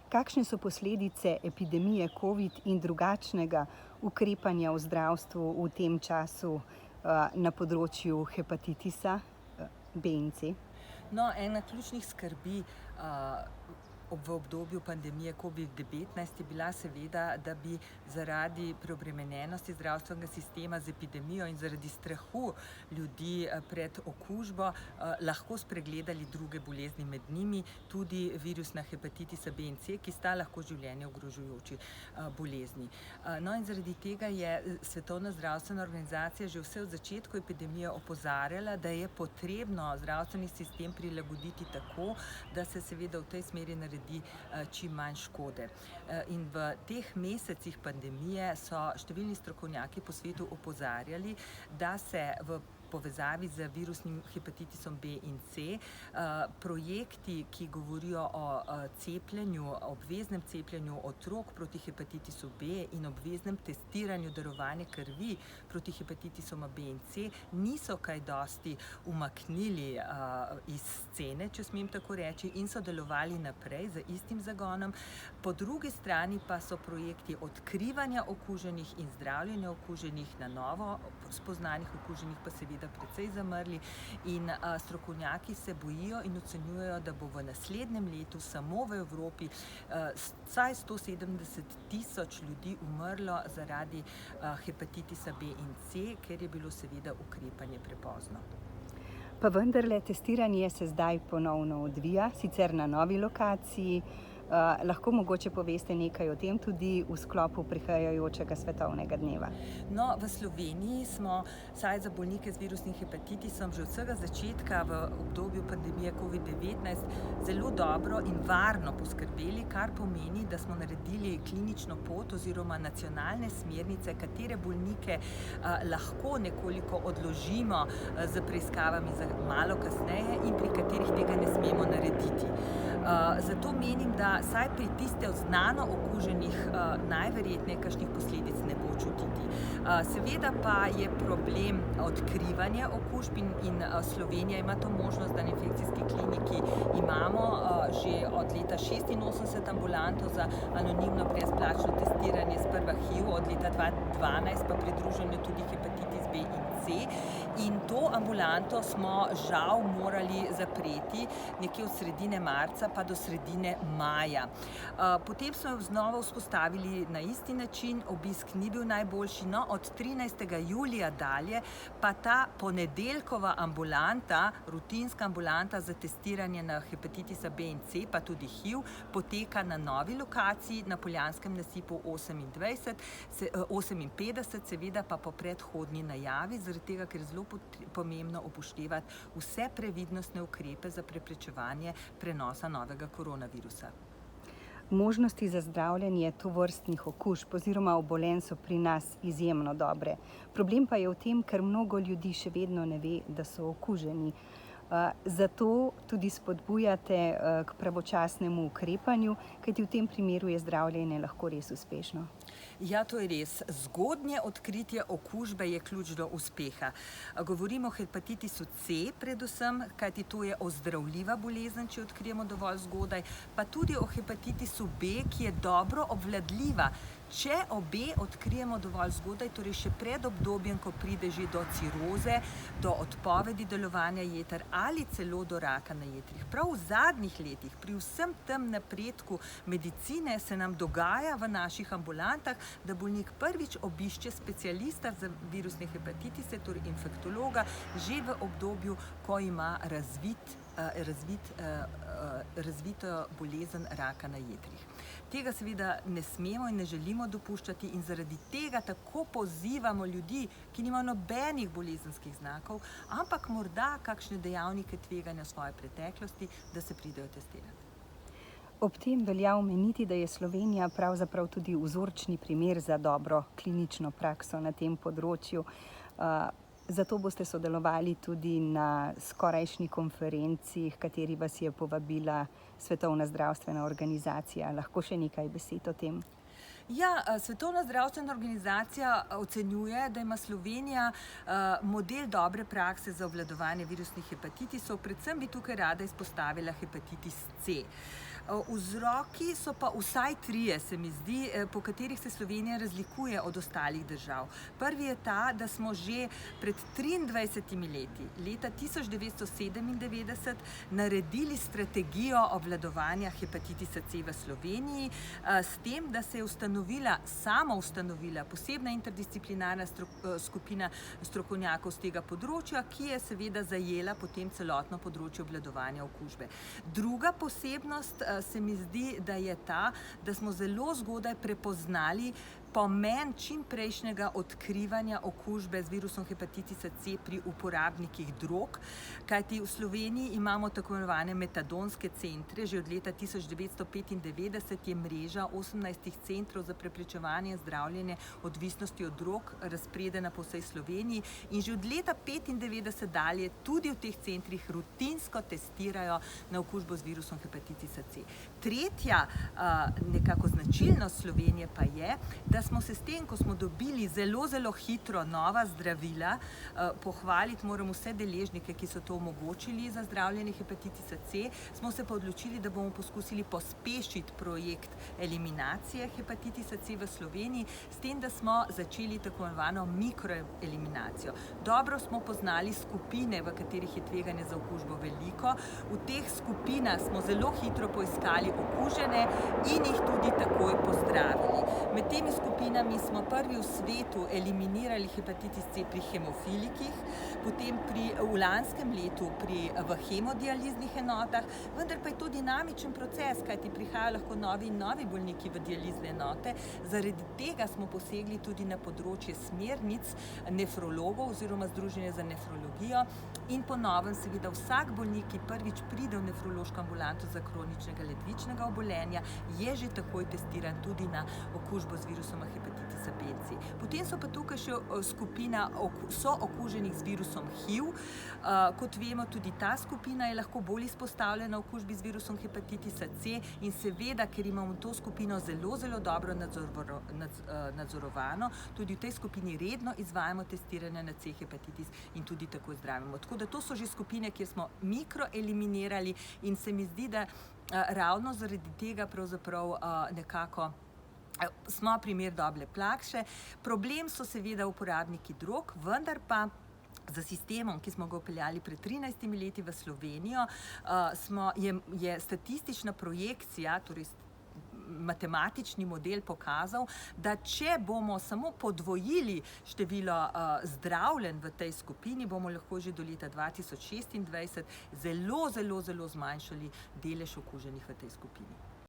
Kakšne so posledice epidemije COVID in drugačnega ukrepanja v zdravstvu v tem času na področju hepatitisa B in C? No, ena ključnih skrbi v obdobju pandemije COVID-19 je bila seveda, da bi zaradi preobremenjenosti zdravstvenega sistema z epidemijo in zaradi strahu ljudi pred okužbo lahko spregledali druge bolezni, med njimi tudi virusna hepatitisa B in C, ki sta lahko življenje ogrožajoči bolezni. No in zaradi tega je Svetovna zdravstvena organizacija že vse od začetku epidemije opozarjala, da je potrebno zdravstveni sistem prilagoditi tako, da se seveda v tej smeri naredi čim manj škode. In v teh mesecih pandemije so številni strokovnjaki po svetu opozarjali, da se v povezavi z virusnim hepatitisom B in C projekti, ki govorijo o cepljenju, obveznem cepljenju otrok proti hepatitisu B in obveznem testiranju darovanja krvi proti hepatitisoma B in C, niso kaj dosti umaknili iz scene, če smem tako reči, in so delovali naprej z istim zagonom. Po drugi strani pa so projekti odkrivanja okuženih in zdravljenja okuženih, na novo spoznanih okuženih pa seveda precej zamrli in strokovnjaki se bojijo in ocenjujejo, da bo v naslednjem letu samo v Evropi vsaj 170.000 ljudi umrlo zaradi hepatitisa B in C, ker je bilo seveda ukrepanje prepozno. Pa vendarle testiranje se zdaj ponovno odvija, sicer na novi lokaciji. Lahko mogoče poveste nekaj o tem tudi v sklopu prihajajočega svetovnega dneva? No, v Sloveniji smo vsaj za bolnike z virusnim hepatitisom že od vsega začetka v obdobju pandemije COVID-19 zelo dobro in varno poskrbeli, kar pomeni, da smo naredili klinično pot oziroma nacionalne smernice, katere bolnike lahko nekoliko odložimo z preiskavami za malo kasneje in pri katerih tega ne smemo narediti. Zato menim, da saj pri tiste znano okuženih najverjetneje kakšnih posledic ne bo čutiti. Seveda pa je problem odkrivanja okužb in Slovenija ima to možnost, da na infekcijski kliniki imamo že od leta 1986 ambulanto za anonimno brezplačno testiranje sprva HIV, od leta 2012 pa pridruženo tudi hepatitis B in C. In to ambulanto smo žal morali zapreti nekje od sredine marca pa do sredine maja. Potem smo jo znova vzpostavili na isti način, obisk ni bil najboljši, no od 13. julija dalje pa ta ponedeljkova ambulanta, rutinska ambulanta za testiranje na hepatitisa B in C, pa tudi HIV, poteka na novi lokaciji na Poljanskem nasipu 58, seveda pa po predhodni najavi, zaradi tega, ker je zelo pomembno upoštevati vse previdnostne ukrepe za preprečevanje prenosa novega koronavirusa. Možnosti za zdravljenje tovrstnih okužb oziroma obolenj so pri nas izjemno dobre. Problem pa je v tem, ker mnogo ljudi še vedno ne ve, da so okuženi. Zato tudi spodbujate k pravočasnemu ukrepanju, kajti v tem primeru je zdravljenje lahko res uspešno. Ja, to je res. Zgodnje odkritje okužbe je ključ do uspeha. Govorimo o hepatitisu C predvsem, kajti to je ozdravljiva bolezen, če odkrijemo dovolj zgodaj, pa tudi o hepatitisu B, ki je dobro obvladljiva. Če obe odkrijemo dovolj zgodaj, torej še pred obdobjem, ko pride že do ciroze, do odpovedi delovanja jeter ali celo do raka na jetrih. Prav v zadnjih letih, pri vsem tem napredku medicine, se nam dogaja v naših ambulantah, da bolnik prvič obišče specialista za virusne hepatitise, torej infektologa, že v obdobju, ko ima razvito bolezen raka na jetrih. Tega seveda ne smemo in ne želimo dopuščati in zaradi tega tako pozivamo ljudi, ki nimajo nobenih bolezenskih znakov, ampak morda kakšne dejavnike tveganja svoje preteklosti, da se pridejo testirati. Ob tem velja omeniti, da je Slovenija pravzaprav tudi vzorčni primer za dobro klinično prakso na tem področju. Zato boste sodelovali tudi na skorajšnji konferenci, h kateri vas je povabila Svetovna zdravstvena organizacija. Lahko še nekaj besed o tem? Ja, Svetovna zdravstvena organizacija ocenjuje, da ima Slovenija model dobre prakse za obvladovanje virusnih hepatitisov. Predvsem bi tukaj rada izpostavila hepatitis C. Vzroki so pa vsaj trije, se mi zdi, po katerih se Slovenija razlikuje od ostalih držav. Prvi je ta, da smo že pred 23 leti, leta 1997, naredili strategijo obvladovanja hepatitisa C v Sloveniji, s tem, da se je ustanovila posebna interdisciplinarna skupina strokovnjakov z tega področja, ki je seveda zajela potem celotno področje obvladovanja okužbe. Druga posebnost se mi zdi, da je ta, da smo zelo zgodaj prepoznali pomen čimprejšnjega odkrivanja okužbe z virusom hepatitisa C pri uporabnikih drog, kajti v Sloveniji imamo tako imenovane metadonske centre. Že od leta 1995 je mreža 18 centrov za preprečevanje in zdravljenje odvisnosti od drog razpredena po vsej Sloveniji in že od leta 1995 dalje tudi v teh centrih rutinsko testirajo na okužbo z virusom hepatitisa C. Tretja nekako značilnost Slovenije pa je, da smo se s tem, ko smo dobili zelo hitro nova zdravila, pohvaliti moram vse deležnike, ki so to omogočili za zdravljenje hepatitisa C, smo se pa odločili, da bomo poskusili pospešiti projekt eliminacije hepatitisa C v Sloveniji, s tem, da smo začeli tako imenovano mikroeliminacijo. Dobro smo poznali skupine, v katerih je tveganje za okužbo veliko. V teh skupinah smo zelo hitro poiskali okužene in jih tudi takoj pozdravili. Med temi skupinami smo prvi v svetu eliminirali hepatitis C pri hemofilikih, potem v lanskem letu v hemodializnih enotah, vendar pa je to dinamičen proces, kajti prihajajo lahko novi bolniki v dializne enote. Zaradi tega smo posegli tudi na področje smernic nefrologov oziroma Združenja za nefrologijo in po novem seveda vsak bolnik, ki prvič pride v nefrološko ambulanto za kroničnega ledvičnega obolenja, je že takoj testiran tudi na okužbo z virusom hepatitisa B in C. Potem so pa tukaj še skupina sookuženih z virusom HIV. Kot vemo, tudi ta skupina je lahko bolj izpostavljena okužbi z virusom hepatitisa C in seveda, ker imamo to skupino zelo dobro nadzorovano, tudi v tej skupini redno izvajamo testiranje na C hepatitis in tudi takoj zdravimo. Tako da to so že skupine, kjer smo mikroeliminirali in se mi zdi, da ravno zaradi tega pravzaprav nekako smo primer dobre prakse. Problem so seveda uporabniki drog, vendar pa za sistemom, ki smo ga vpeljali pred 13 leti v Slovenijo, je statistična projekcija, torej matematični model pokazal, da če bomo samo podvojili število zdravljenj v tej skupini, bomo lahko že do leta 2026 zelo zmanjšali delež okuženih v tej skupini.